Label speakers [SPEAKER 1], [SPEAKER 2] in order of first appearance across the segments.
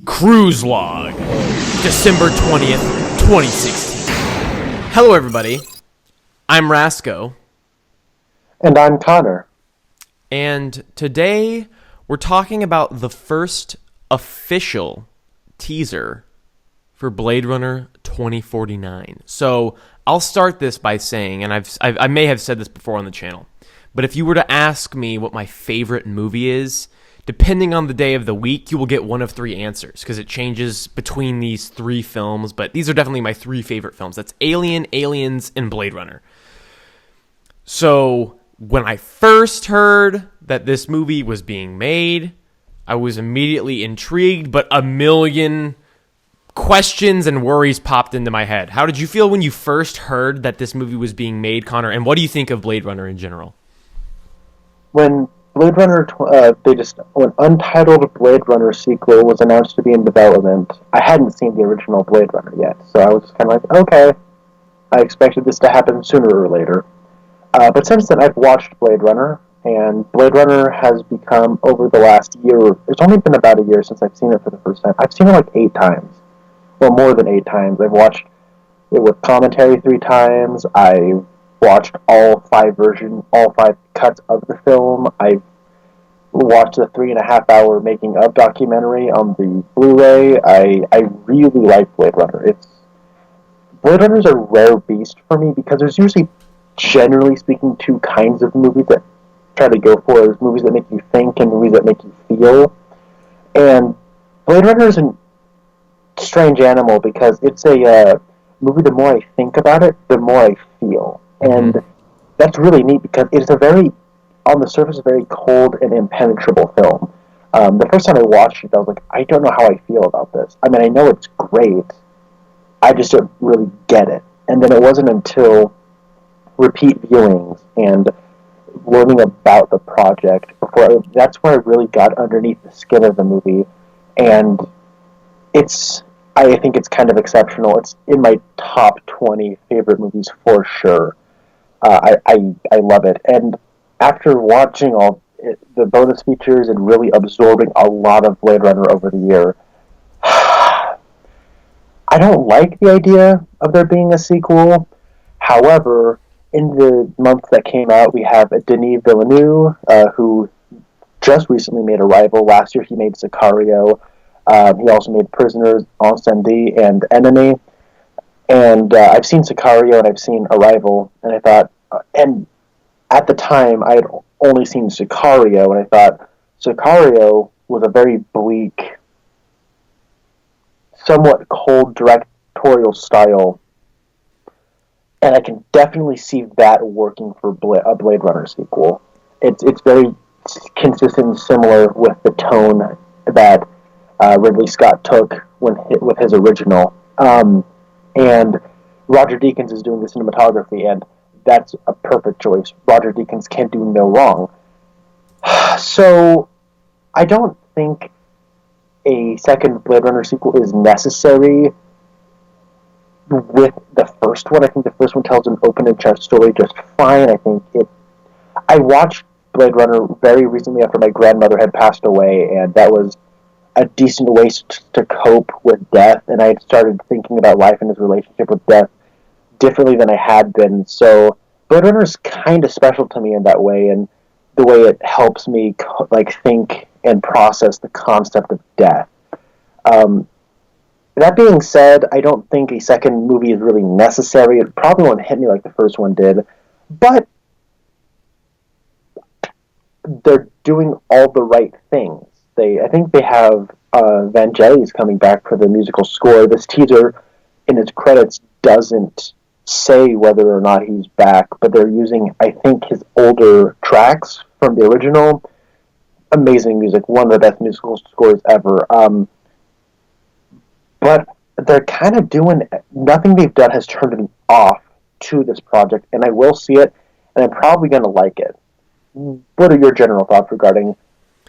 [SPEAKER 1] Cruise Log, December 20th, 2016. Hello, everybody. I'm Rasco.
[SPEAKER 2] And I'm Connor.
[SPEAKER 1] And today, we're talking about the first official teaser for Blade Runner 2049. So, I'll start this by saying, and I may have said this before on the channel, but if you were to ask me what my favorite movie is, depending on the day of the week, you will get one of three answers, because it changes between these three films, but these are definitely my three favorite films. That's Alien, Aliens, and Blade Runner. So, when I first heard that this movie was being made, I was immediately intrigued, but a million questions and worries popped into my head. How did you feel when you first heard that this movie was being made, Connor, and what do you think of Blade Runner in general?
[SPEAKER 2] When Blade Runner, when Untitled Blade Runner sequel was announced to be in development, I hadn't seen the original Blade Runner yet, so I was just kind of like, okay, I expected this to happen sooner or later. But since then, I've watched Blade Runner, and Blade Runner has become, over the last year, it's only been about a year since I've seen it for the first time. I've seen it like 8 times, or more than 8 times. I've watched it with commentary 3 times. I've watched all 5 cuts of the film. I've watched the 3.5-hour making of documentary on the Blu-ray. I really like Blade Runner. Blade Runner is a rare beast for me because there's usually, generally speaking, 2 kinds of movies that try to go for. There's movies that make you think and movies that make you feel. And Blade Runner is a strange animal because it's a movie, the more I think about it, the more I feel. And that's really neat because it's a very, on the surface, a very cold and impenetrable film. The first time I watched it, I was like, I don't know how I feel about this. I mean, I know it's great. I just don't really get it. And then it wasn't until repeat viewings and learning about the project that's where I really got underneath the skin of the movie. And I think it's kind of exceptional. It's in my top 20 favorite movies for sure. I love it. And after watching all the bonus features and really absorbing a lot of Blade Runner over the year, I don't like the idea of there being a sequel. However, in the month that came out, we have Denis Villeneuve, who just recently made Arrival. Last year he made Sicario. He also made Prisoners, Incendie, and Enemy. And I've seen Sicario and I've seen Arrival, and I thought, and at the time I had only seen Sicario, and I thought Sicario was a very bleak, somewhat cold directorial style, and I can definitely see that working for a Blade Runner sequel. It's very consistent and similar with the tone that Ridley Scott took with his original. And Roger Deakins is doing the cinematography, and that's a perfect choice. Roger Deakins can do no wrong. So, I don't think a second Blade Runner sequel is necessary with the first one. I think the first one tells an open and shut story just fine. I watched Blade Runner very recently after my grandmother had passed away, and that was a decent way to cope with death, and I had started thinking about life and his relationship with death differently than I had been. So Blade Runner is kind of special to me in that way, and the way it helps me think and process the concept of death. That being said, I don't think a second movie is really necessary. It probably won't hit me like the first one did, but they're doing all the right things. I think they have Vangelis coming back for the musical score. This teaser in its credits doesn't say whether or not he's back, but they're using, I think, his older tracks from the original. Amazing music, one of the best musical scores ever. But they're kind of doing, nothing they've done has turned me off to this project, and I will see it, and I'm probably going to like it. What are your general thoughts regarding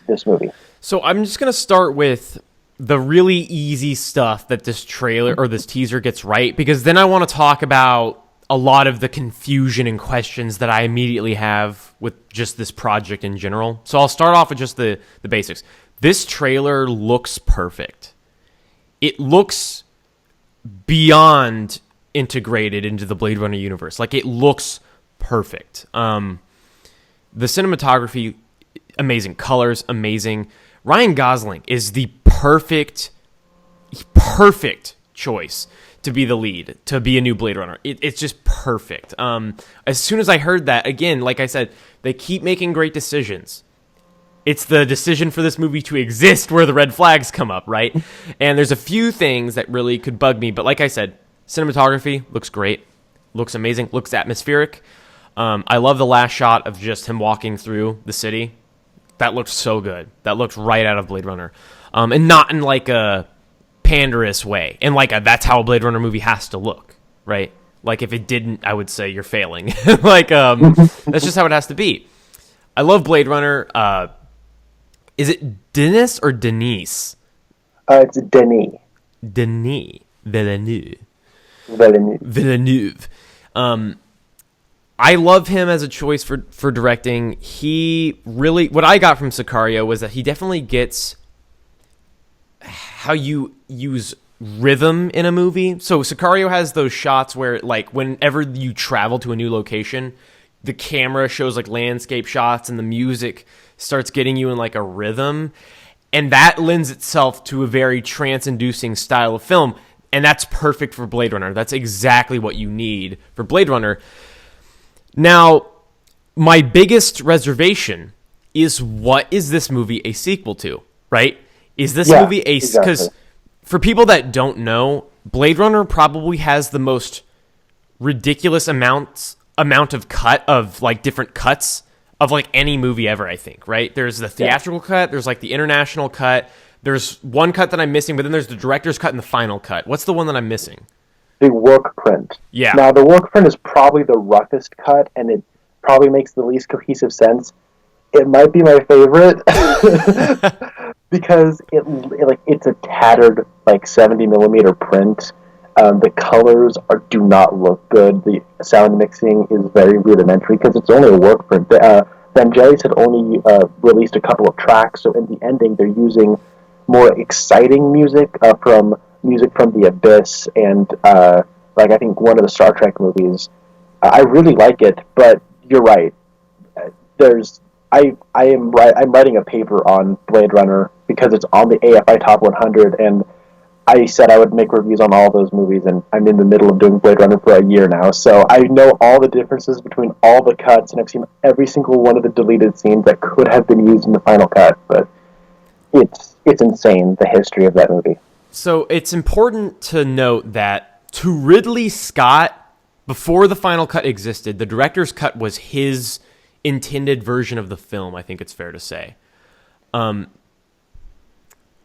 [SPEAKER 2] this movie?
[SPEAKER 1] So I'm just going to start with the really easy stuff that this trailer or this teaser gets right, because then I want to talk about a lot of the confusion and questions that I immediately have with just this project in general. So I'll start off with just the basics. This trailer looks perfect. It looks beyond integrated into the Blade Runner universe. Like, it looks perfect. The cinematography, amazing. Colors, amazing. Ryan Gosling is the perfect choice to be the lead, to be a new Blade Runner. It's just perfect. As soon as I heard that, again, like I said, they keep making great decisions. It's the decision for this movie to exist where the red flags come up, right? And there's a few things that really could bug me, but like I said, cinematography looks great, looks amazing, looks atmospheric. I love the last shot of just him walking through the city. That looked so good. That looked right out of Blade Runner. And not in like a panderous way. And like that's how a Blade Runner movie has to look, right? Like if it didn't, I would say you're failing. Like that's just how it has to be. I love Blade Runner. Is it Dennis or Denise?
[SPEAKER 2] It's Denis.
[SPEAKER 1] Denis Villeneuve. I love him as a choice for directing. He really, what I got from Sicario was that he definitely gets how you use rhythm in a movie. So Sicario has those shots where, like, whenever you travel to a new location, the camera shows like landscape shots and the music starts getting you in like a rhythm. And that lends itself to a very trance-inducing style of film. And that's perfect for Blade Runner. That's exactly what you need for Blade Runner. Now, my biggest reservation is, what is this movie a sequel to, right? Is this movie a... Because for people that don't know, Blade Runner probably has the most ridiculous amount of cut of, like, different cuts of, like, any movie ever, I think, right? There's the theatrical cut, there's, like, the international cut, there's one cut that I'm missing, but then there's the director's cut and the final cut. What's the one that I'm missing?
[SPEAKER 2] The work print.
[SPEAKER 1] Yeah.
[SPEAKER 2] Now, the work print is probably the roughest cut, and it probably makes the least cohesive sense. It might be my favorite because it's a tattered, like, 70 millimeter print. The colors do not look good. The sound mixing is very rudimentary because it's only a work print. Vangelis had only released a couple of tracks, so in the ending they're using more exciting music from the Abyss and like I think one of the Star Trek movies. I really like it, but you're right. I'm writing a paper on Blade Runner because it's on the AFI Top 100, and I said I would make reviews on all those movies, and I'm in the middle of doing Blade Runner for a year now, so I know all the differences between all the cuts, and I've seen every single one of the deleted scenes that could have been used in the final cut, but it's insane, the history of that movie.
[SPEAKER 1] So it's important to note that to Ridley Scott, before the final cut existed, the director's cut was his intended version of the film, I think it's fair to say.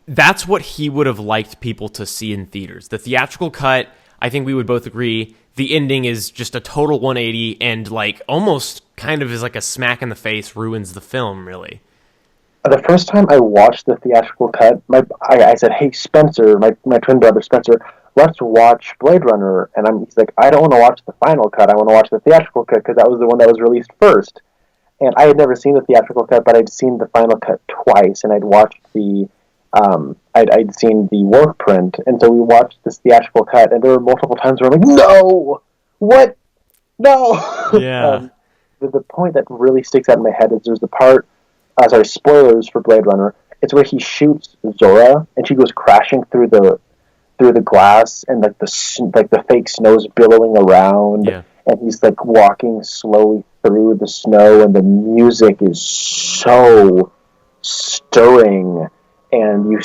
[SPEAKER 1] That's what he would have liked people to see in theaters. The theatrical cut, I think we would both agree, the ending is just a total 180 and like almost kind of is like a smack in the face, ruins the film, really.
[SPEAKER 2] The first time I watched the theatrical cut, I said, "Hey, Spencer, my twin brother Spencer, let's watch Blade Runner." And he's like, "I don't want to watch the final cut. I want to watch the theatrical cut because that was the one that was released first." And I had never seen the theatrical cut, but I'd seen the final cut twice, and I'd watched I'd seen the work print, and so we watched this theatrical cut, and there were multiple times where I'm like, "No, what? No!"
[SPEAKER 1] Yeah.
[SPEAKER 2] The point that really sticks out in my head is there's the part. Spoilers for Blade Runner. It's where he shoots Zora, and she goes crashing through the glass, and like the fake snow's billowing around, and he's like walking slowly through the snow, and the music is so stirring, and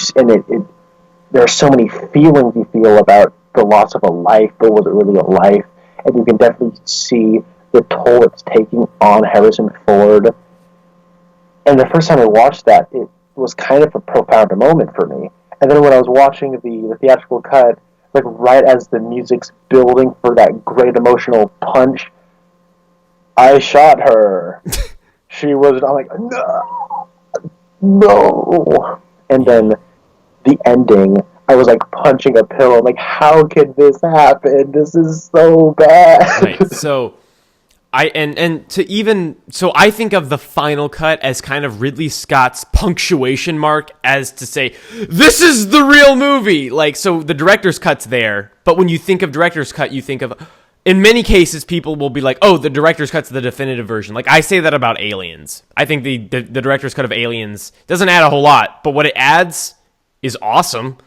[SPEAKER 2] there are so many feelings you feel about the loss of a life, but was it really a life? And you can definitely see the toll it's taking on Harrison Ford. And the first time I watched that, it was kind of a profound moment for me. And then when I was watching the theatrical cut, like right as the music's building for that great emotional punch, I shot her. I'm like, no. And then the ending, I was like punching a pillow. Like, how could this happen? This is so bad.
[SPEAKER 1] Right. So I I think of the final cut as kind of Ridley Scott's punctuation mark as to say, this is the real movie. Like, so the director's cut's there, but when you think of director's cut, you think of, in many cases, people will be like, oh, the director's cut's the definitive version. Like, I say that about Aliens. I think the director's cut of Aliens doesn't add a whole lot, but what it adds is awesome.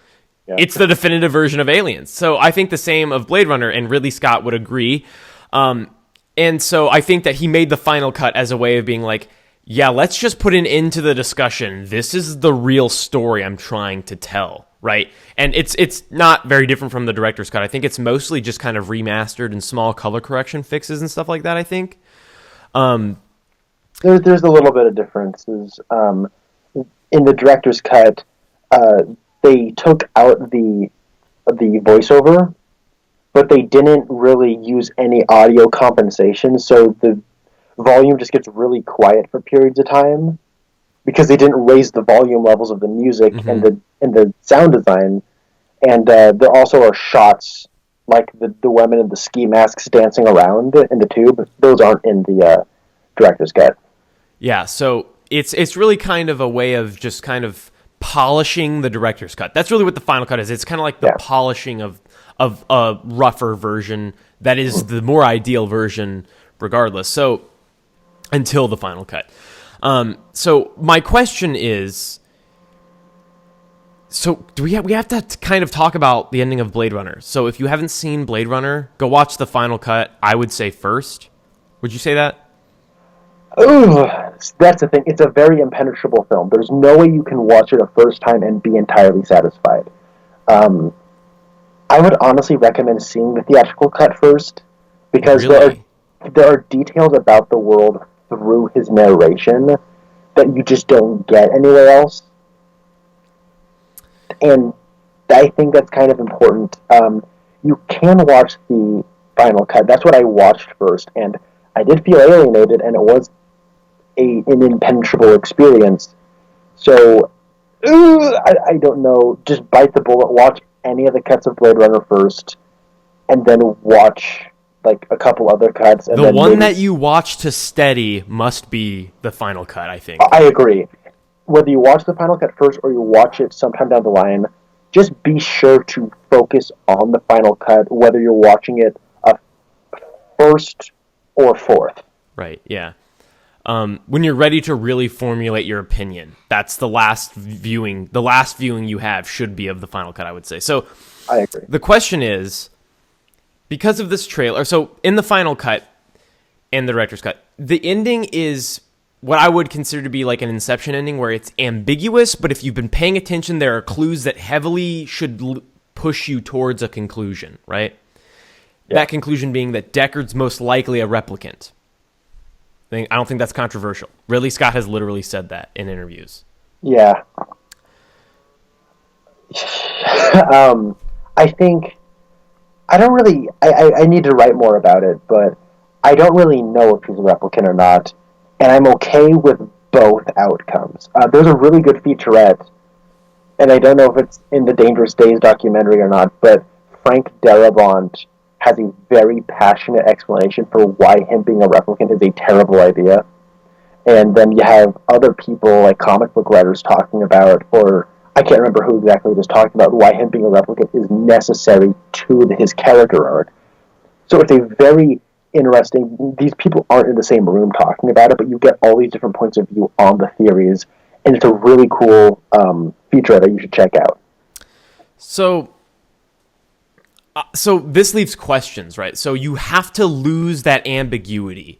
[SPEAKER 1] Yeah. It's the definitive version of Aliens. So I think the same of Blade Runner, and Ridley Scott would agree. And so I think that he made the final cut as a way of being like, yeah, let's just put an end to the discussion. This is the real story I'm trying to tell, right? And it's not very different from the director's cut. I think it's mostly just kind of remastered and small color correction fixes and stuff like that, I think.
[SPEAKER 2] There's a little bit of differences. In the director's cut, they took out the voiceover, but they didn't really use any audio compensation, so the volume just gets really quiet for periods of time because they didn't raise the volume levels of the music and the sound design. And there also are shots like the women in the ski masks dancing around in the tube. Those aren't in the director's cut.
[SPEAKER 1] Yeah, so it's really kind of a way of just kind of polishing the director's cut. That's really what the final cut is. It's kind of like the polishing of a rougher version that is the more ideal version regardless. So until the final cut. So my question is, so do we have to kind of talk about the ending of Blade Runner. So if you haven't seen Blade Runner, go watch the final cut, I would say first. Would you say that?
[SPEAKER 2] Ooh, that's the thing. It's a very impenetrable film. There's no way you can watch it a first time and be entirely satisfied. I would honestly recommend seeing the theatrical cut first, because there are details about the world through his narration that you just don't get anywhere else. And I think that's kind of important. You can watch the final cut. That's what I watched first, and I did feel alienated, and it was an impenetrable experience. So, I don't know. Just bite the bullet. Watch any of the cuts of Blade Runner first, and then watch like a couple other cuts. And
[SPEAKER 1] the one that you watch to steady must be the final cut, I think.
[SPEAKER 2] I agree. Whether you watch the final cut first or you watch it sometime down the line, just be sure to focus on the final cut, whether you're watching it first or fourth.
[SPEAKER 1] Right, yeah. When you're ready to really formulate your opinion, that's the last viewing you have should be of the final cut, I would say. So
[SPEAKER 2] I agree.
[SPEAKER 1] The question is, because of this trailer, so in the final cut and the director's cut, the ending is what I would consider to be like an Inception ending, where it's ambiguous, but if you've been paying attention, there are clues that heavily should push you towards a conclusion, right? Yeah. That conclusion being that Deckard's most likely a replicant. I don't think that's controversial. Ridley Scott has literally said that in interviews.
[SPEAKER 2] Yeah. I think I don't really... I need to write more about it, but I don't really know if he's a replicant or not, and I'm okay with both outcomes. There's a really good featurette, and I don't know if it's in the Dangerous Days documentary or not, but Frank Darabont has a very passionate explanation for why him being a replicant is a terrible idea. And then you have other people, like comic book writers, talking about, or I can't remember who exactly was talking about, why him being a replicant is necessary to his character arc. So it's a very interesting... These people aren't in the same room talking about it, but you get all these different points of view on the theories, and it's a really cool feature that you should check out.
[SPEAKER 1] So this leaves questions, right? So you have to lose that ambiguity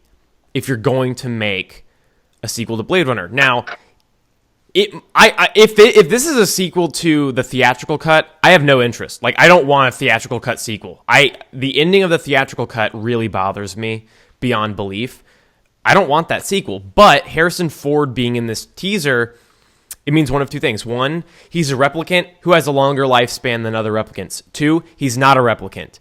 [SPEAKER 1] if you're going to make a sequel to Blade Runner. Now, if this is a sequel to the theatrical cut, I have no interest. Like, I don't want a theatrical cut sequel. The ending of the theatrical cut really bothers me beyond belief. I don't want that sequel. But Harrison Ford being in this teaser, it means one of two things. One, he's a replicant who has a longer lifespan than other replicants. Two, he's not a replicant.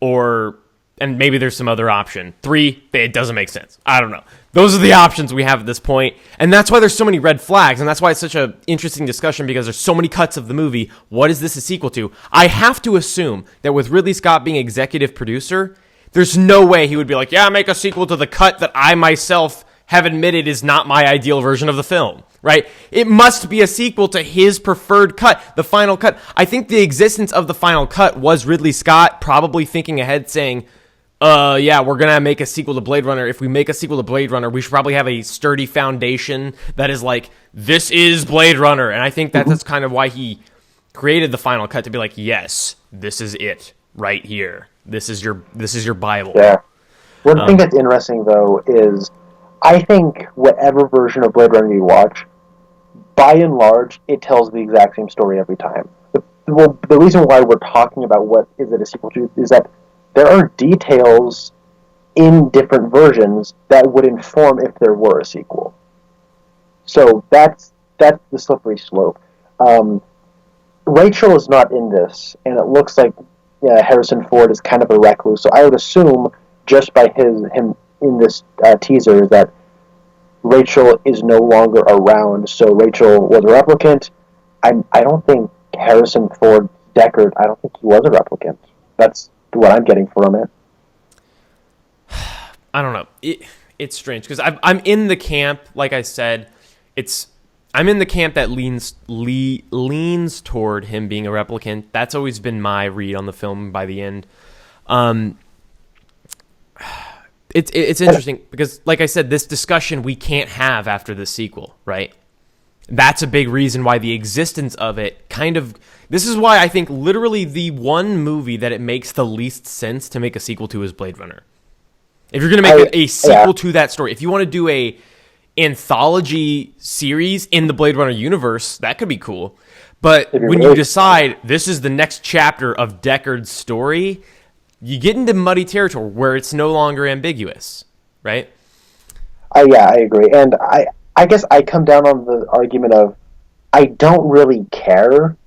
[SPEAKER 1] Or And maybe there's some other option. 3, it doesn't make sense. I don't know. Those are the options we have at this point. And that's why there's so many red flags. And that's why it's such an interesting discussion, because there's so many cuts of the movie. What is this a sequel to? I have to assume that with Ridley Scott being executive producer, there's no way he would be like, yeah, make a sequel to the cut that I myself have admitted is not my ideal version of the film, right? It must be a sequel to his preferred cut, the final cut. I think the existence of the final cut was Ridley Scott probably thinking ahead, saying, yeah, we're going to make a sequel to Blade Runner. If we make a sequel to Blade Runner, we should probably have a sturdy foundation that is like, this is Blade Runner. And I think that's kind of why he created the final cut, to be like, yes, this is it right here. This is your Bible.
[SPEAKER 2] Yeah. One thing that's interesting, though, is I think whatever version of Blade Runner you watch, by and large, it tells the exact same story every time. The reason why we're talking about what is it a sequel to is that there are details in different versions that would inform if there were a sequel. So that's the slippery slope. Rachel is not in this, and it looks like Harrison Ford is kind of a recluse. So I would assume, just by him in this teaser, that Rachel is no longer around. So Rachel was a replicant. I don't think Harrison Ford Deckard, I don't think he was a replicant. That's what I'm getting from it.
[SPEAKER 1] I don't know. It's strange, because I'm in the camp, like I said, I'm in the camp that leans toward him being a replicant. That's always been my read on the film by the end. It's interesting because, like I said, this discussion we can't have after the sequel, right? That's a big reason why the existence of it this is why I think literally the one movie that it makes the least sense to make a sequel to is Blade Runner. If you're going to make a sequel to that story, if you want to do a anthology series in the Blade Runner universe, that could be cool. But when you decide this is the next chapter of Deckard's story, you get into muddy territory where it's no longer ambiguous, right?
[SPEAKER 2] Yeah, I agree. And I guess I come down on the argument of I don't really care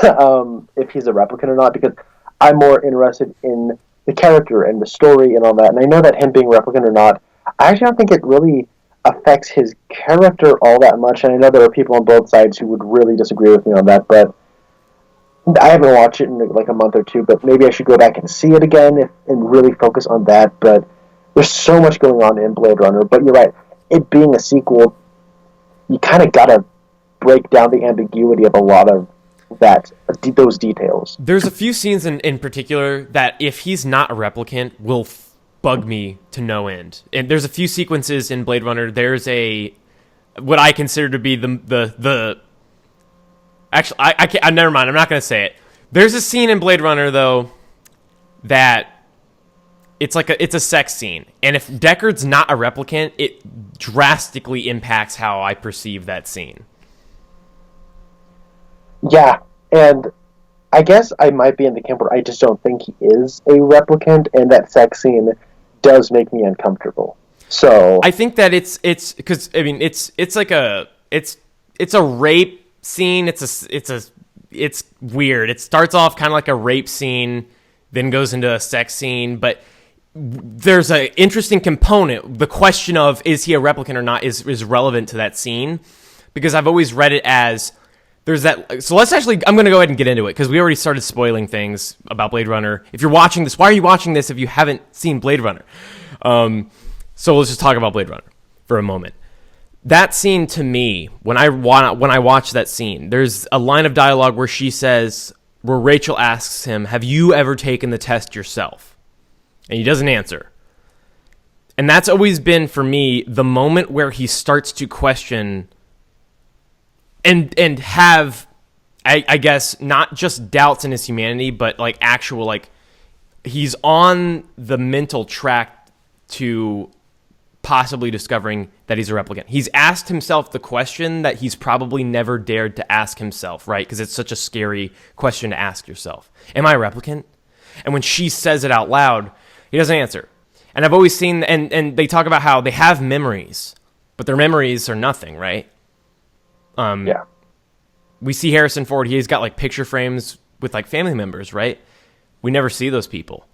[SPEAKER 2] if he's a replicant or not, because I'm more interested in the character and the story and all that. And I know that him being a replicant or not, I actually don't think it really affects his character all that much. And I know there are people on both sides who would really disagree with me on that, but I haven't watched it in like a month or two, but maybe I should go back and see it again and really focus on that. But there's so much going on in Blade Runner. But you're right, it being a sequel, you kind of got to break down the ambiguity of a lot of those details.
[SPEAKER 1] There's a few scenes in particular that, if he's not a replicant, will bug me to no end. And there's a few sequences in Blade Runner. There's what I consider to be the actually, I can't, never mind, I'm not going to say it. There's a scene in Blade Runner, though, that it's a sex scene. And if Deckard's not a replicant, it drastically impacts how I perceive that scene.
[SPEAKER 2] Yeah, and I guess I might be in the camp where I just don't think he is a replicant, and that sex scene does make me uncomfortable. So
[SPEAKER 1] I think that it's because I mean it's like it's a rape scene. It's weird. It starts off kind of like a rape scene, then goes into a sex scene, but there's an interesting component. The question of is he a replicant or not is relevant to that scene, because I've always read it as there's that. So I'm going to go ahead and get into it, because we already started spoiling things about Blade Runner. If you're watching this, why are you watching this if you haven't seen Blade Runner? So let's just talk about Blade Runner for a moment. That scene, to me, when I watch that scene, there's a line of dialogue where Rachel asks him, "Have you ever taken the test yourself?" And he doesn't answer. And that's always been, for me, the moment where he starts to question and have, I guess, not just doubts in his humanity, but like actual, like, he's on the mental track to possibly discovering that he's a replicant. He's asked himself the question that he's probably never dared to ask himself, right? Because it's such a scary question to ask yourself. Am I a replicant? And when she says it out loud, he doesn't answer. And I've always seen, and they talk about how they have memories, but their memories are nothing, right?
[SPEAKER 2] Yeah.
[SPEAKER 1] We see Harrison Ford, he's got like picture frames with like family members, right? We never see those people.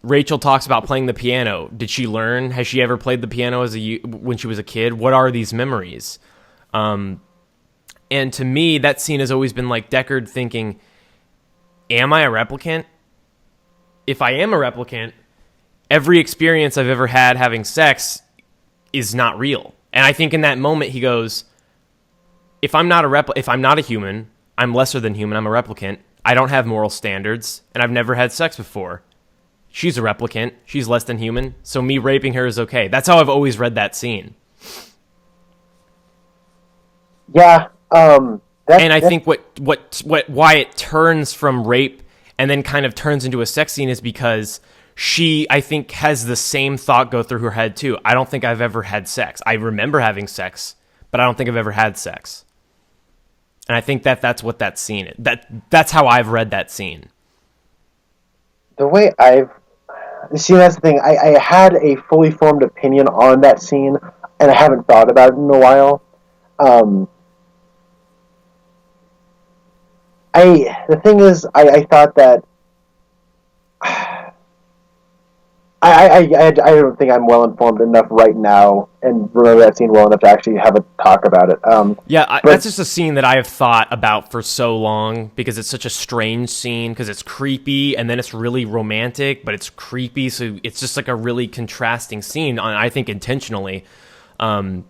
[SPEAKER 1] Rachel talks about playing the piano. Did she learn? Has she ever played the piano when she was a kid? What are these memories? And to me, that scene has always been like Deckard thinking, am I a replicant? If I am a replicant, every experience I've ever had having sex is not real. And I think in that moment he goes, if I'm not a human, I'm lesser than human, I'm a replicant. I don't have moral standards, and I've never had sex before. She's a replicant. She's less than human. So me raping her is okay. That's how I've always read that scene.
[SPEAKER 2] Yeah.
[SPEAKER 1] I think why it turns from rape and then kind of turns into a sex scene is because she, I think, has the same thought go through her head too. I don't think I've ever had sex. I remember having sex, but I don't think I've ever had sex. And I think that's what that scene is. That's how I've read that scene.
[SPEAKER 2] The way that's the thing. I had a fully formed opinion on that scene, and I haven't thought about it in a while. The thing is, I thought that I don't think I'm well informed enough right now and remember that scene well enough to actually have a talk about it.
[SPEAKER 1] That's just a scene that I have thought about for so long because it's such a strange scene because it's creepy and then it's really romantic, but it's creepy, so it's just like a really contrasting scene. I think intentionally.
[SPEAKER 2] And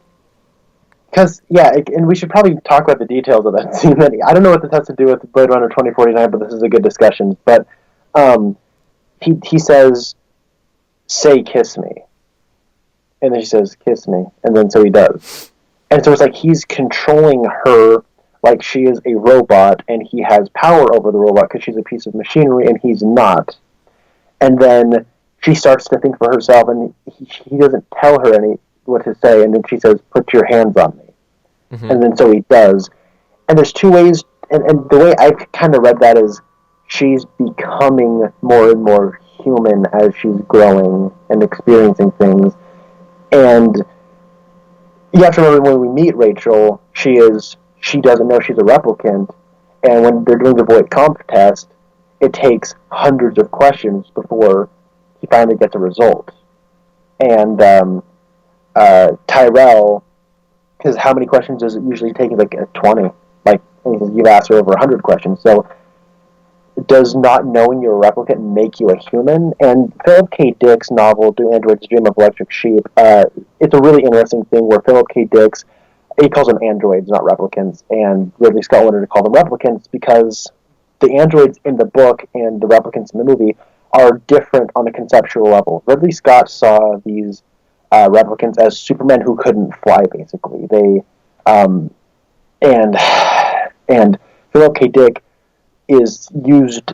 [SPEAKER 2] we should probably talk about the details of that scene. I don't know what this has to do with Blade Runner 2049, but this is a good discussion. But he says, say kiss me, and then she says kiss me, and then so he does, and so it's like he's controlling her like she is a robot and he has power over the robot because she's a piece of machinery and he's not. And then she starts to think for herself and he doesn't tell her what to say, and then she says put your hands on me. Mm-hmm. And then so he does, and there's two ways, and the way I've kind of read that is she's becoming more and more human as she's growing and experiencing things. And you have to remember, when we meet Rachel, she doesn't know she's a replicant, and when they're doing the void comp test, it takes hundreds of questions before he finally gets a result. And Tyrell, because how many questions does it usually take? Like 20. Like, you've asked her over 100 questions, so does not knowing you're a replicant make you a human? And Philip K. Dick's novel, Do Androids Dream of Electric Sheep, it's a really interesting thing where Philip K. Dick's, he calls them androids, not replicants, and Ridley Scott wanted to call them replicants because the androids in the book and the replicants in the movie are different on a conceptual level. Ridley Scott saw these replicants as Supermen who couldn't fly, basically. And Philip K. Dick used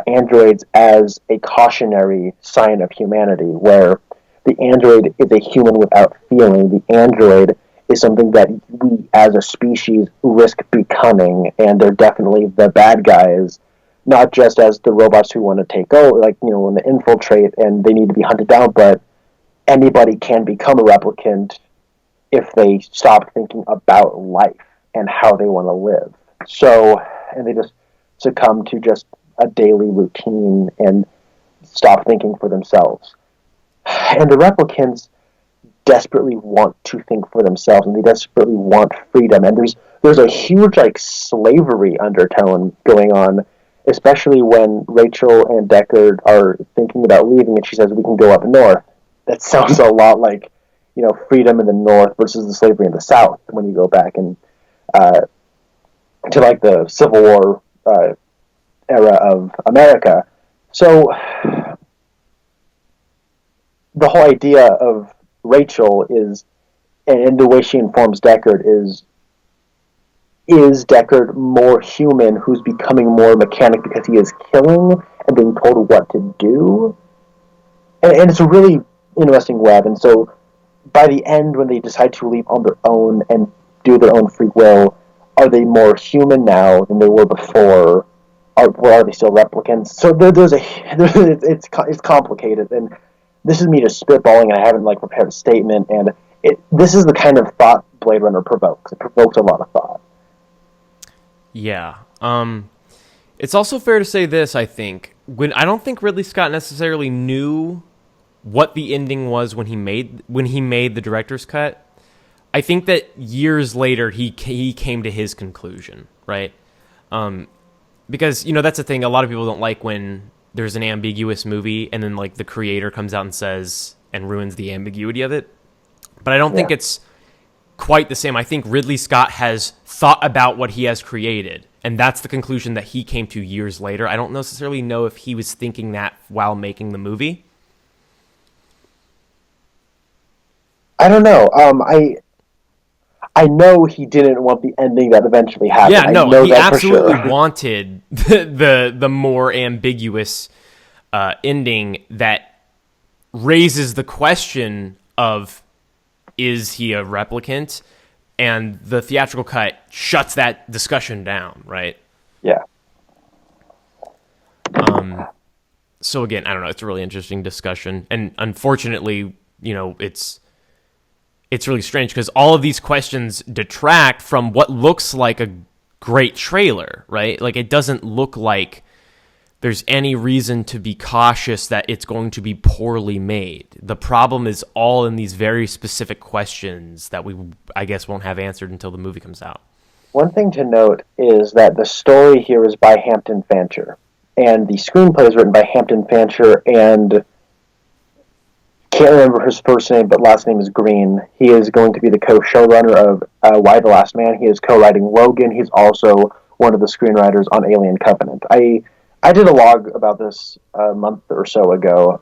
[SPEAKER 2] androids as a cautionary sign of humanity, where the android is a human without feeling. The android is something that we as a species risk becoming, and they're definitely the bad guys, not just as the robots who want to take over, like, when they infiltrate and they need to be hunted down, but anybody can become a replicant if they stop thinking about life and how they want to live. So, and they just succumb to just a daily routine and stop thinking for themselves. And the replicants desperately want to think for themselves, and they desperately want freedom. And there's a huge slavery undertone going on, especially when Rachel and Deckard are thinking about leaving, and she says, "We can go up north." That sounds a lot like, freedom in the north versus the slavery in the south. When you go back and to the Civil War era of America. So the whole idea of Rachel is, and the way she informs Deckard is Deckard more human who's becoming more mechanic because he is killing and being told what to do? And it's a really interesting web. And so by the end, when they decide to leave on their own and do their own free will, are they more human now than they were before? Or are they still replicants? So it's complicated, and this is me just spitballing, and I haven't prepared a statement. And this is the kind of thought Blade Runner provokes. It provokes a lot of thought.
[SPEAKER 1] Yeah. It's also fair to say this. I think I don't think Ridley Scott necessarily knew what the ending was when he made the director's cut. I think that years later he came to his conclusion, right? Because that's the thing. A lot of people don't like when there's an ambiguous movie and then like the creator comes out and says and ruins the ambiguity of it. But I don't think it's quite the same. I think Ridley Scott has thought about what he has created, and that's the conclusion that he came to years later. I don't necessarily know if he was thinking that while making the movie.
[SPEAKER 2] I don't know. I know he didn't want the ending that eventually happened.
[SPEAKER 1] Yeah, no, he absolutely
[SPEAKER 2] sure.
[SPEAKER 1] wanted the more ambiguous ending that raises the question of, is he a replicant? And the theatrical cut shuts that discussion down, right?
[SPEAKER 2] Yeah.
[SPEAKER 1] So again, I don't know. It's a really interesting discussion, and unfortunately, it's really strange because all of these questions detract from what looks like a great trailer, right? Like, it doesn't look like there's any reason to be cautious that it's going to be poorly made. The problem is all in these very specific questions that we, I guess, won't have answered until the movie comes out.
[SPEAKER 2] One thing to note is that the story here is by Hampton Fancher, and the screenplay is written by Hampton Fancher, and can't remember his first name, but last name is Green. He is going to be the co-showrunner of Why the Last Man. He is co-writing Logan. He's also one of the screenwriters on Alien Covenant. I did a log about this a month or so ago.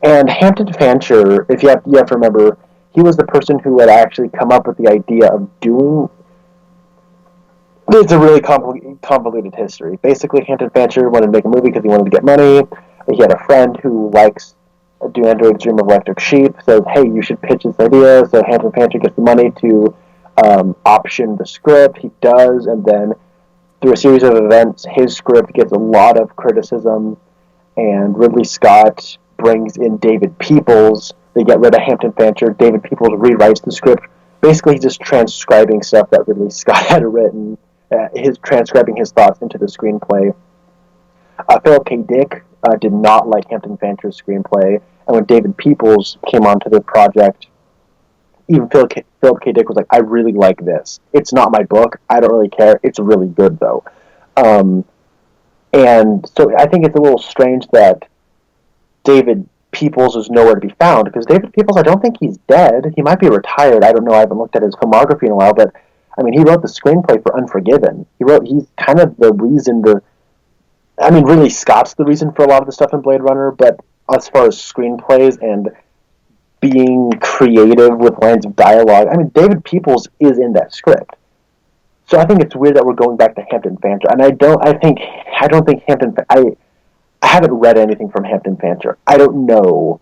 [SPEAKER 2] And Hampton Fancher, if you have to remember, he was the person who had actually come up with the idea of doing... It's a really convoluted history. Basically, Hampton Fancher wanted to make a movie because he wanted to get money. He had a friend who likes Do Androids Dream of Electric Sheep, says, hey, you should pitch this idea. So Hampton Fancher gets the money to option the script. He does, and then through a series of events, his script gets a lot of criticism, and Ridley Scott brings in David Peoples. They get rid of Hampton Fancher. David Peoples rewrites the script. Basically, he's just transcribing stuff that Ridley Scott had written, transcribing his thoughts into the screenplay. Philip K. Dick did not like Hampton Fancher's screenplay, and when David Peoples came onto the project, even Philip K. Dick was like, I really like this. It's not my book. I don't really care. It's really good, though. And so I think it's a little strange that David Peoples is nowhere to be found, because David Peoples, I don't think he's dead. He might be retired. I don't know. I haven't looked at his filmography in a while, but I mean, he wrote the screenplay for Unforgiven. He's kind of the reason really Scott's the reason for a lot of the stuff in Blade Runner, but as far as screenplays and being creative with lines of dialogue, I mean, David Peoples is in that script. So I think it's weird that we're going back to Hampton Fancher, and I don't think Hampton. I haven't read anything from Hampton Fancher. I don't know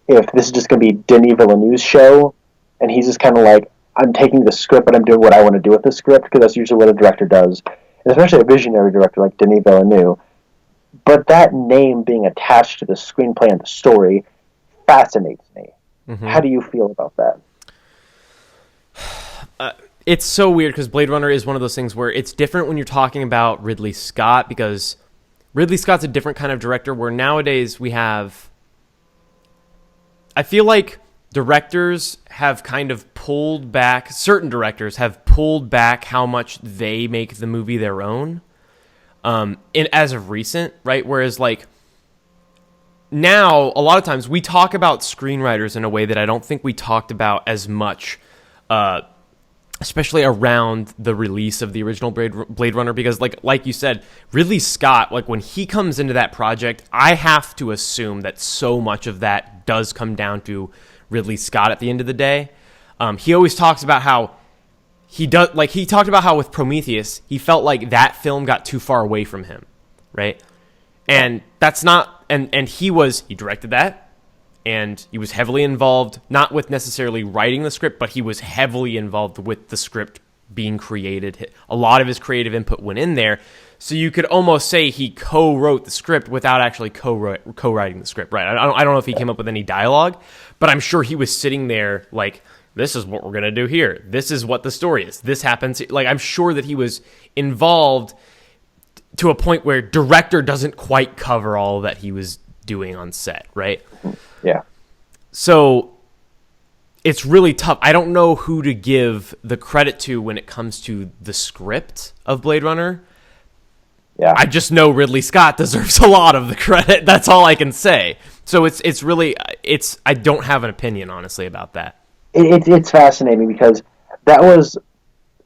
[SPEAKER 2] if this is just going to be Denis Villeneuve's show, and he's just kind of like, I'm taking the script, but I'm doing what I want to do with the script, because that's usually what a director does, and especially a visionary director like Denis Villeneuve. But that name being attached to the screenplay and the story fascinates me. Mm-hmm. How do you feel about that?
[SPEAKER 1] It's so weird because Blade Runner is one of those things where it's different when you're talking about Ridley Scott, because Ridley Scott's a different kind of director, where nowadays we have... I feel like directors have kind of pulled back... Certain directors have pulled back how much they make the movie their own. As of recent, right? Whereas, like, now, a lot of times, we talk about screenwriters in a way that I don't think we talked about as much, especially around the release of the original Blade Runner, because, like you said, Ridley Scott, like, when he comes into that project, I have to assume that so much of that does come down to Ridley Scott at the end of the day. He always talks about how he talked about how with Prometheus, he felt like that film got too far away from him, right? And that's not, and he directed that, and he was heavily involved, not with necessarily writing the script, but he was heavily involved with the script being created. A lot of his creative input went in there, so you could almost say he co-wrote the script without actually co-writing the script, right? I don't know if he came up with any dialogue, but I'm sure he was sitting there like, this is what we're going to do here. This is what the story is. This happens. Like, I'm sure that he was involved to a point where director doesn't quite cover all that he was doing on set, right?
[SPEAKER 2] Yeah.
[SPEAKER 1] So it's really tough. I don't know who to give the credit to when it comes to the script of Blade Runner.
[SPEAKER 2] Yeah.
[SPEAKER 1] I just know Ridley Scott deserves a lot of the credit. That's all I can say. So it's really I don't have an opinion, honestly, about that.
[SPEAKER 2] It's fascinating because that was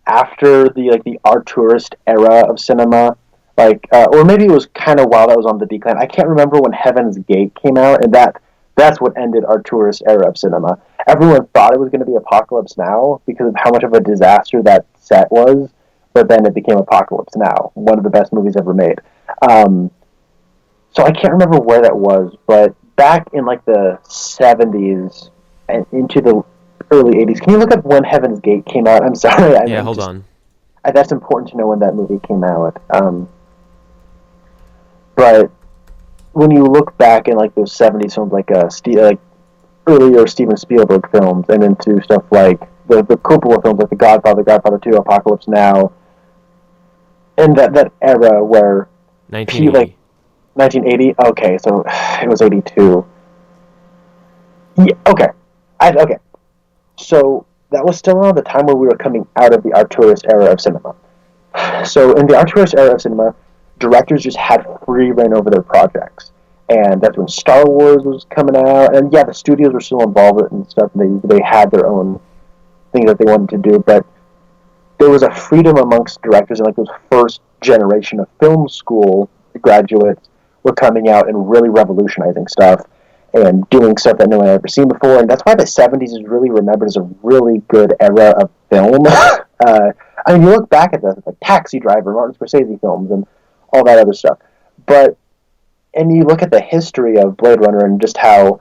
[SPEAKER 2] after the Arturist era of cinema, or maybe it was kind of while that was on the decline. I can't remember when Heaven's Gate came out, and that's what ended Arturist era of cinema. Everyone thought it was going to be Apocalypse Now because of how much of a disaster that set was, but then it became Apocalypse Now, one of the best movies ever made. So I can't remember where that was, but back in the 70s and into the early 80s. Can you look up when Heaven's Gate came out? I'm sorry.
[SPEAKER 1] Hold on.
[SPEAKER 2] That's important to know when that movie came out. But when you look back in those 70s films, earlier Steven Spielberg films, and into stuff like the Coppola films, like The Godfather, Godfather 2, Apocalypse Now, and that era where
[SPEAKER 1] 1980.
[SPEAKER 2] 1980. Okay, so it was 82. Yeah. Okay. Okay. So that was still around the time where we were coming out of the Arturist era of cinema. So in the Arturist era of cinema, directors just had free reign over their projects. And that's when Star Wars was coming out. And yeah, the studios were still involved and stuff. And they had their own things that they wanted to do. But there was a freedom amongst directors. And those first generation of film school graduates were coming out and really revolutionizing stuff. And doing stuff that no one had ever seen before. And that's why the 70s is really remembered as a really good era of film. You look back at this, it's like Taxi Driver, Martin Scorsese films, and all that other stuff. And you look at the history of Blade Runner and just how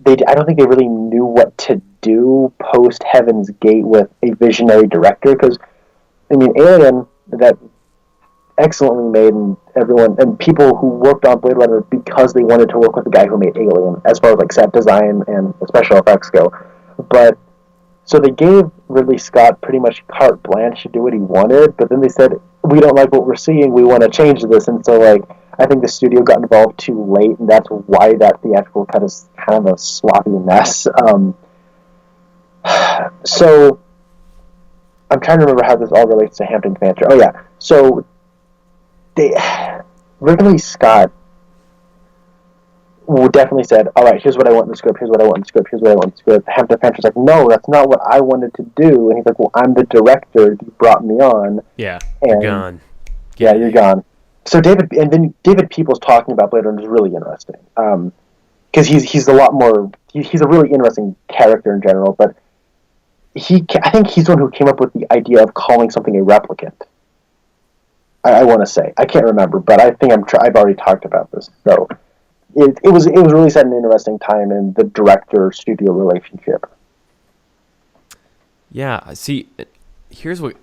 [SPEAKER 2] I don't think they really knew what to do post Heaven's Gate with a visionary director. Because, Alien, that excellently made, and people who worked on Blade Runner because they wanted to work with the guy who made Alien, as far as set design and special effects go. But so they gave Ridley Scott pretty much carte blanche to do what he wanted, but then they said, we don't like what we're seeing, we want to change this. And so I think the studio got involved too late, and that's why that theatrical cut is kind of a sloppy mess. So I'm trying to remember how this all relates to Hampton Fancher. Oh yeah, so Ridley Scott definitely said, all right, here's what I want in the script, here's what I want in the script, here's what I want in the script. Hampton Fancher's like, no, that's not what I wanted to do. And he's like, well, I'm the director, you brought me on.
[SPEAKER 1] Yeah, you're gone.
[SPEAKER 2] Yeah, you're gone. So David Peoples talking about Blade Runner is really interesting. Because he's a lot more, he's a really interesting character in general, but I think he's the one who came up with the idea of calling something a replicant. I want to say, I can't remember, but I think I've already talked about this. So it was really set an interesting time in the director studio relationship.
[SPEAKER 1] Yeah, see, here's what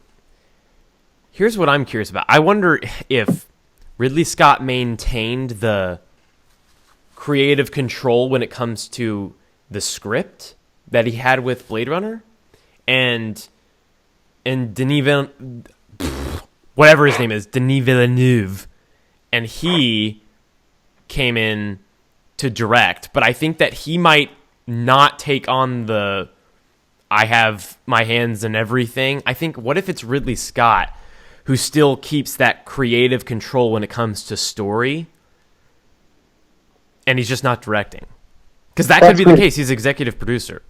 [SPEAKER 1] I'm curious about. I wonder if Ridley Scott maintained the creative control when it comes to the script that he had with Blade Runner, and Denis whatever his name is, Denis Villeneuve, and he came in to direct. But I think that he might not take on the I have my hands in everything. I think, what if it's Ridley Scott who still keeps that creative control when it comes to story, and he's just not directing? Because that could be the case. He's executive producer.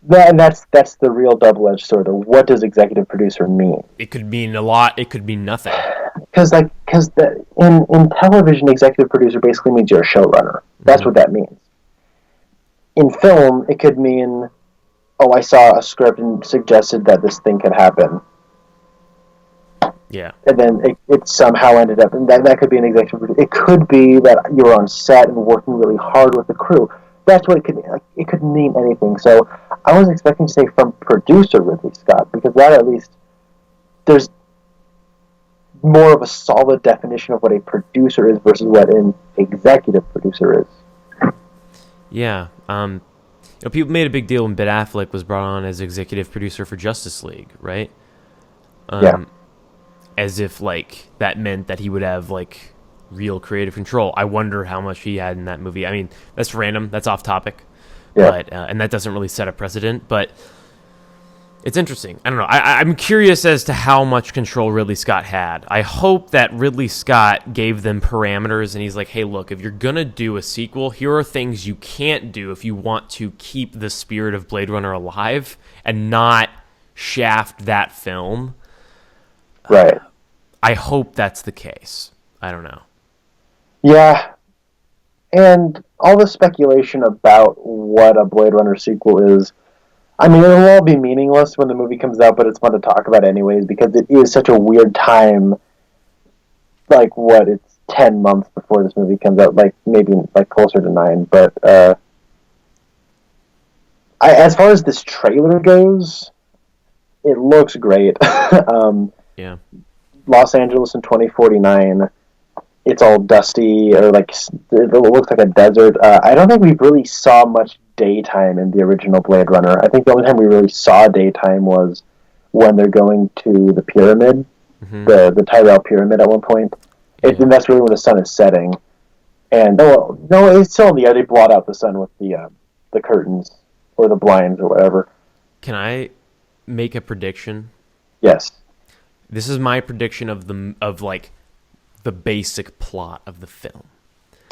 [SPEAKER 2] And that's the real double-edged sword. What does executive producer mean?
[SPEAKER 1] It could mean a lot. It could mean nothing.
[SPEAKER 2] Because in television, executive producer basically means you're a showrunner. That's what that means. In film, it could mean, oh, I saw a script and suggested that this thing could happen.
[SPEAKER 1] Yeah.
[SPEAKER 2] And then it somehow ended up, and that could be an executive producer. It could be that you were on set and working really hard with the crew. That's what it could mean. It could mean anything. So I was expecting to say from producer Ridley Scott, because that at least there's more of a solid definition of what a producer is versus what an executive producer is.
[SPEAKER 1] Yeah. People made a big deal when Ben Affleck was brought on as executive producer for Justice League, right?
[SPEAKER 2] Yeah.
[SPEAKER 1] as if like that meant that he would have like real creative control. I wonder how much he had in that movie. I mean, that's random. That's off topic.
[SPEAKER 2] Yeah.
[SPEAKER 1] But and that doesn't really set a precedent. But it's interesting. I don't know. I'm curious as to how much control Ridley Scott had. I hope that Ridley Scott gave them parameters and he's like, hey, look, if you're going to do a sequel, here are things you can't do if you want to keep the spirit of Blade Runner alive and not shaft that film.
[SPEAKER 2] Right.
[SPEAKER 1] I hope that's the case. I don't know.
[SPEAKER 2] Yeah. And all the speculation about what a Blade Runner sequel is, I mean, it'll all be meaningless when the movie comes out, but it's fun to talk about anyways, because it is such a weird time, like, it's 10 months before this movie comes out, like, maybe, like, closer to 9, but, as far as this trailer goes, it looks great.
[SPEAKER 1] Yeah.
[SPEAKER 2] Los Angeles in 2049, it's all dusty, or, like, it looks like a desert. I don't think we really saw much daytime in the original Blade Runner. I think the only time we really saw daytime was when they're going to the pyramid, the Tyrell Pyramid at one point. And that's really when the sun is setting. And no, it's still in the air. They blot out the sun with the curtains or the blinds or whatever.
[SPEAKER 1] Can I make a prediction?
[SPEAKER 2] Yes.
[SPEAKER 1] This is my prediction of the basic plot of the film.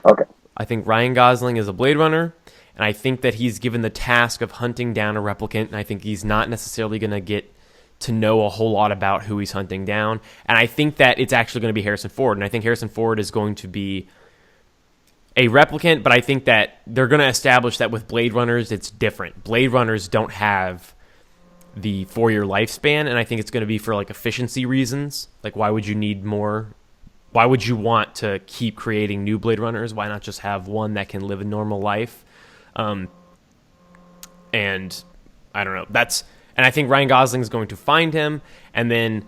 [SPEAKER 2] Okay.
[SPEAKER 1] I think Ryan Gosling is a Blade Runner, and I think that he's given the task of hunting down a replicant, and I think he's not necessarily going to get to know a whole lot about who he's hunting down. And I think that it's actually going to be Harrison Ford, and I think Harrison Ford is going to be a replicant, but I think that they're going to establish that with Blade Runners, it's different. Blade Runners don't have the 4-year lifespan, and I think it's going to be for like efficiency reasons. Like, why would you need more? Why would you want to keep creating new Blade Runners? Why not just have one that can live a normal life? And I don't know. And I think Ryan Gosling is going to find him. And then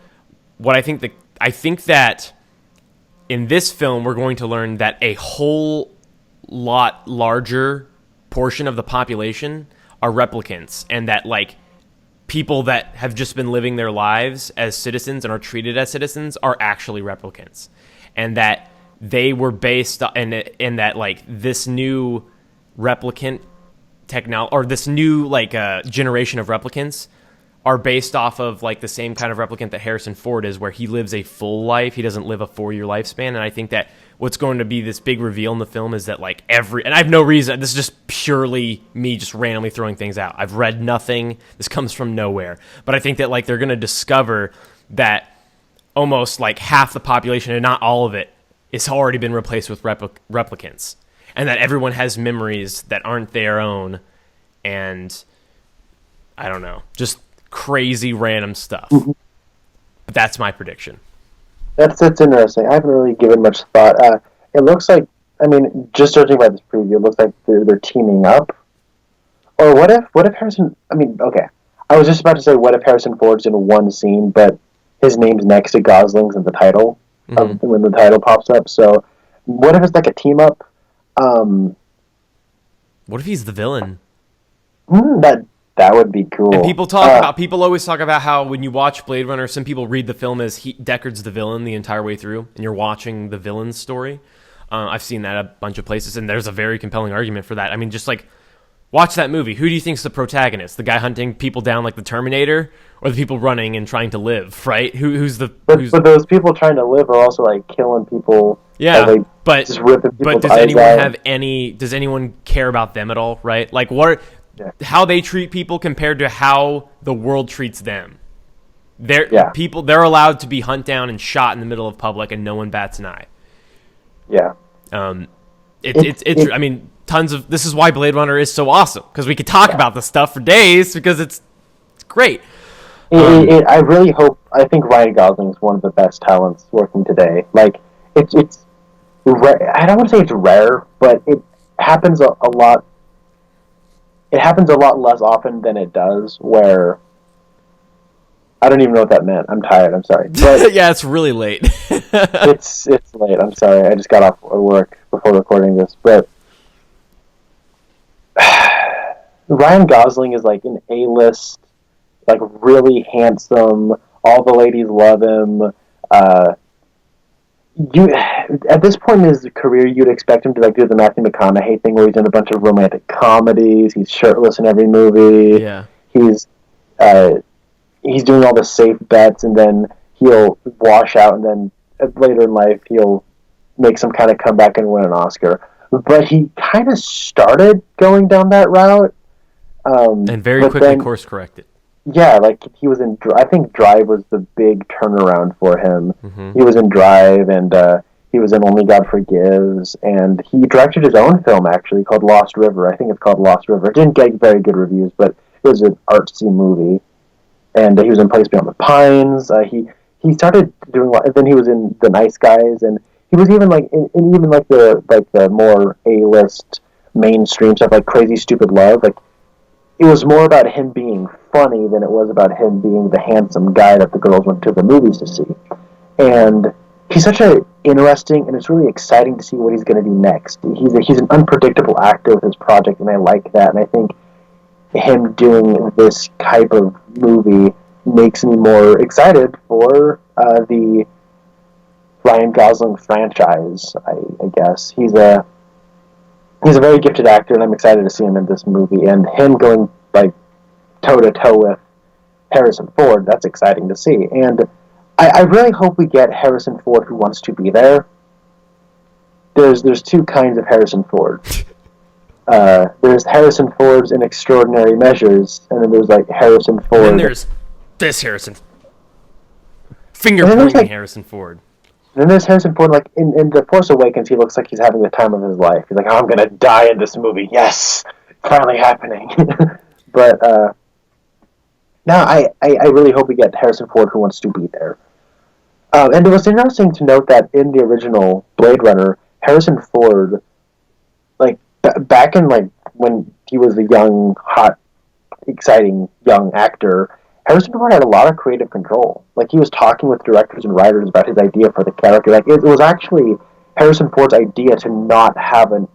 [SPEAKER 1] I think that in this film, we're going to learn that a whole lot larger portion of the population are replicants, and that like people that have just been living their lives as citizens and are treated as citizens are actually replicants, and that they were based and that like this new replicant technology, or this new like generation of replicants, are based off of like the same kind of replicant that Harrison Ford is, where he lives a full life. He doesn't live a 4-year lifespan. And I think that what's going to be this big reveal in the film is that like and I have no reason, this is just purely me just randomly throwing things out. I've read nothing. This comes from nowhere. But I think that like they're going to discover that almost like half the population, and not all of it, has already been replaced with replicants. And that everyone has memories that aren't their own. And I don't know, just crazy random stuff.
[SPEAKER 2] Mm-hmm.
[SPEAKER 1] But that's my prediction.
[SPEAKER 2] That's interesting. I haven't really given much thought. It looks like, I mean, just judging by this preview, it looks like they're teaming up. Or what if Harrison, I mean, okay. I was just about to say, what if Harrison Ford's in one scene, but his name's next to Gosling's in the title, when the title pops up. So what if it's like a team up?
[SPEAKER 1] What if he's the villain?
[SPEAKER 2] That would be cool.
[SPEAKER 1] And people always talk about how when you watch Blade Runner, some people read the film as Deckard's the villain the entire way through, and you're watching the villain's story. I've seen that a bunch of places, and there's a very compelling argument for that. I mean, just like, watch that movie. Who do you think's the protagonist? The guy hunting people down like the Terminator, or the people running and trying to live, right? But
[SPEAKER 2] those people trying to live are also like killing people.
[SPEAKER 1] Yeah, but
[SPEAKER 2] just ripping people's
[SPEAKER 1] does
[SPEAKER 2] eyes out.
[SPEAKER 1] does anyone care about them at all, right? Like how they treat people compared to how the world treats them. They're allowed to be hunt down and shot in the middle of public, and no one bats an eye.
[SPEAKER 2] Yeah.
[SPEAKER 1] I mean, tons of this is why Blade Runner is so awesome, because we could talk about this stuff for days, because it's great.
[SPEAKER 2] I really hope. I think Ryan Gosling is one of the best talents working today. Like it's rare. I don't want to say it's rare, but it happens a lot. It happens a lot less often than it does. Where I don't even know what that meant. I'm tired. I'm sorry. But
[SPEAKER 1] yeah, it's really late.
[SPEAKER 2] it's late. I'm sorry. I just got off work before recording this, but Ryan Gosling is like an A-list, like really handsome. All the ladies love him. You at this point in his career, you'd expect him to like do the Matthew McConaughey thing, where he's in a bunch of romantic comedies. He's shirtless in every movie.
[SPEAKER 1] Yeah.
[SPEAKER 2] He's doing all the safe bets, and then he'll wash out, and then later in life he'll make some kind of comeback and win an Oscar. But he kind of started going down that route,
[SPEAKER 1] and very quickly course corrected.
[SPEAKER 2] Yeah, like he was in. I think Drive was the big turnaround for him.
[SPEAKER 1] Mm-hmm.
[SPEAKER 2] He was in Drive, and he was in Only God Forgives, and he directed his own film actually called Lost River. I think it's called Lost River. It didn't get very good reviews, but it was an artsy movie. And he was in Place Beyond the Pines. He started doing. Then he was in The Nice Guys, and he was even like in even like the more A-list mainstream stuff like Crazy Stupid Love. Like it was more about him being funny than it was about him being the handsome guy that the girls went to the movies to see. And he's such a interesting, and it's really exciting to see what he's going to do next. He's an unpredictable actor with his project, and I like that. And I think him doing this type of movie makes me more excited for the Ryan Gosling franchise. I guess he's a very gifted actor, and I'm excited to see him in this movie. And him going like toe to toe with Harrison Ford, that's exciting to see. And I really hope we get Harrison Ford who wants to be there. There's two kinds of Harrison Ford. There's Harrison Ford's in Extraordinary Measures, and then there's like Harrison Ford.
[SPEAKER 1] And there's this Harrison. Finger-pointing like, Harrison Ford.
[SPEAKER 2] Then there's Harrison Ford, like, in The Force Awakens, he looks like he's having the time of his life. He's like, oh, I'm going to die in this movie. Yes! Finally happening. But, no, I really hope we get Harrison Ford who wants to be there. And it was interesting to note that in the original Blade Runner, Harrison Ford, like, back in, like, when he was a young, hot, exciting young actor, Harrison Ford had a lot of creative control. Like, he was talking with directors and writers about his idea for the character. Like, it was actually Harrison Ford's idea to not have a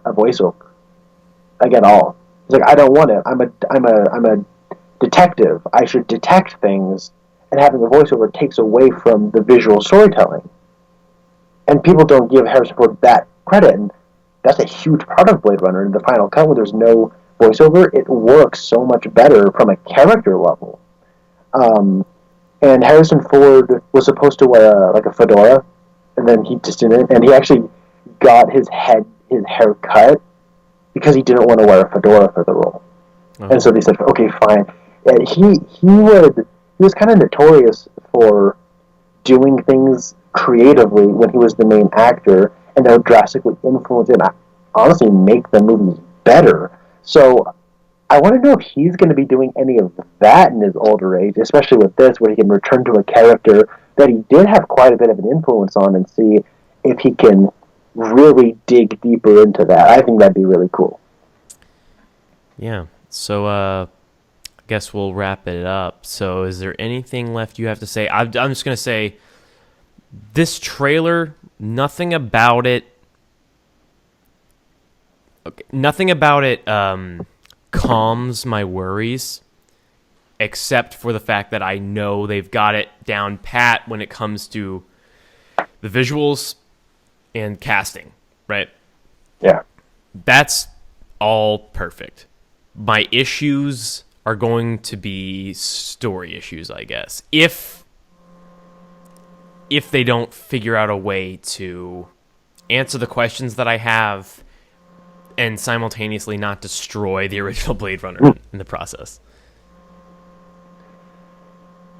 [SPEAKER 2] voiceover, like, at all. He's like, I don't want it. I'm a detective. I should detect things, and having a voiceover takes away from the visual storytelling. And people don't give Harrison Ford that credit, and that's a huge part of Blade Runner. In the final cut, where there's no voiceover, it works so much better from a character level. And Harrison Ford was supposed to wear a fedora, and then he just didn't. And he actually got his hair cut because he didn't want to wear a fedora for the role. Uh-huh. And so they said, okay, fine. And he was kind of notorious for doing things creatively when he was the main actor, and that would drastically influence and honestly make the movies better. So I want to know if he's going to be doing any of that in his older age, especially with this, where he can return to a character that he did have quite a bit of an influence on, and see if he can really dig deeper into that. I think that'd be really cool.
[SPEAKER 1] Yeah. So I guess we'll wrap it up. So is there anything left you have to say? I'm just going to say this trailer, nothing about it calms my worries, except for the fact that I know they've got it down pat when it comes to the visuals and casting, right?
[SPEAKER 2] Yeah.
[SPEAKER 1] That's all perfect. My issues are going to be story issues, I guess. If they don't figure out a way to answer the questions that I have and simultaneously not destroy the original Blade Runner in the process.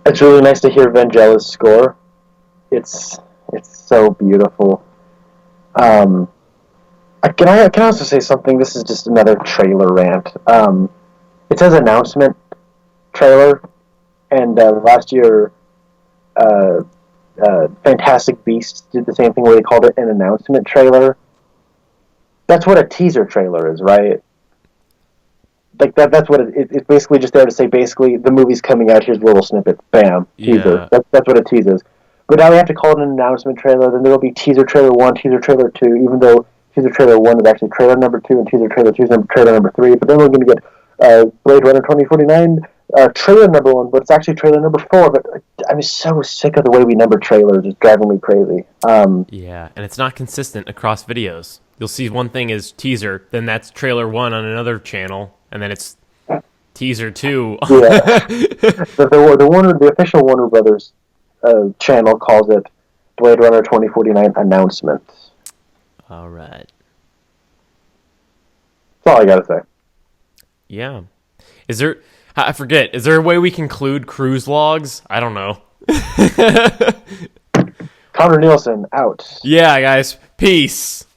[SPEAKER 2] It's really nice to hear Vangelis' score. It's so beautiful. Can I also say something? This is just another trailer rant. It says announcement trailer, and last year, Fantastic Beasts did the same thing where they called it an announcement trailer. That's what a teaser trailer is, right? Like that's what it's basically just there to say, basically, the movie's coming out, here's a little snippet, bam, teaser.
[SPEAKER 1] Yeah.
[SPEAKER 2] That's what a teaser is. But now we have to call it an announcement trailer, then there will be teaser trailer 1, teaser trailer 2, even though teaser trailer 1 is actually trailer number 2, and teaser trailer 2 is trailer number 3, but then we're going to get Blade Runner 2049, trailer number 1, but it's actually trailer number 4. But I'm so sick of the way we number trailers. It's driving me crazy.
[SPEAKER 1] Yeah, and it's not consistent across videos. You'll see one thing is teaser, then that's trailer 1 on another channel, and then it's teaser 2.
[SPEAKER 2] Yeah, the official Warner Brothers channel calls it Blade Runner 2049 announcement.
[SPEAKER 1] All right.
[SPEAKER 2] That's all I gotta say.
[SPEAKER 1] Yeah. Is there... I forget. Is there a way we can include cruise logs? I don't know.
[SPEAKER 2] Connor Nielsen, out.
[SPEAKER 1] Yeah, guys. Peace.